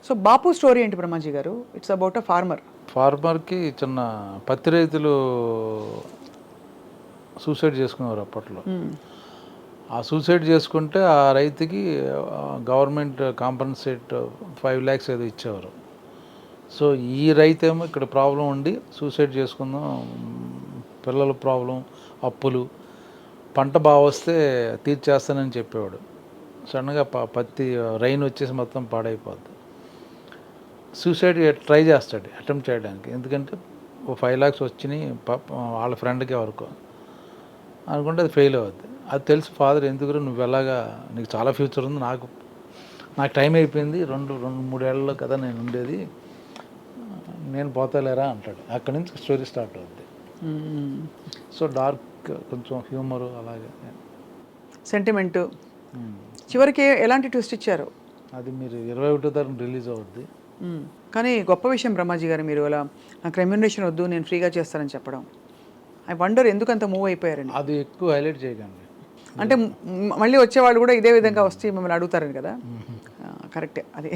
So బాపు story ఏంటి బ్రహ్మాజీ గారు? It's about a ఫార్మర్కి చిన్న పత్తి రైతులు సూసైడ్ చేసుకునేవారు అప్పట్లో. ఆ సూసైడ్ చేసుకుంటే ఆ రైతుకి గవర్నమెంట్ కాంపన్సేట్ 5 lakhs ఏదో ఇచ్చేవారు. సో ఈ రైతేమో ఇక్కడ ప్రాబ్లం ఉండి సూసైడ్ చేసుకుందాం, పిల్లల ప్రాబ్లం, అప్పులు, పంట బాగా వస్తే తీర్చేస్తానని చెప్పేవాడు. సడన్గా పత్తి రైన్ వచ్చేసి మొత్తం పాడైపోద్ది. సూసైడ్ ట్రై చేస్తాడు అటెంప్ట్ చేయడానికి. ఎందుకంటే ఓ 5 lakhs వచ్చినాయి వాళ్ళ ఫ్రెండ్కి ఎవరికో అనుకుంటే అది ఫెయిల్ అవుద్ది. అది తెలుసు ఫాదర్, ఎందుకు నువ్వు ఎలాగా, నీకు చాలా ఫ్యూచర్ ఉంది, నాకు టైం అయిపోయింది, 2-3 ఏళ్ళలో కదా నేను ఉండేది, నేను పోతాలేరా అంటాడు. అక్కడి నుంచి స్టోరీ స్టార్ట్ అవుద్ది. సో డార్క్, కొంచెం హ్యూమరు, అలాగే సెంటిమెంట్. చివరికి ఎలాంటి ట్విస్ట్ ఇచ్చారు? అది మీరు 21వ తారీఖు రిలీజ్ అవుద్ది. కానీ గొప్ప విషయం బ్రహ్మాజీ గారు, మీరు అలా నాకు రెమ్యునరేషన్ వద్దు, నేను ఫ్రీగా చేస్తానని చెప్పడం. ఐ వండర్ ఎందుకు అంత మూవ్ అయిపోయారని. అది ఎక్కువ హైలైట్ చేయకండి. అంటే మళ్ళీ వచ్చేవాళ్ళు కూడా ఇదే విధంగా వస్తే మిమ్మల్ని అడుగుతారని కదా. కరెక్టే అది.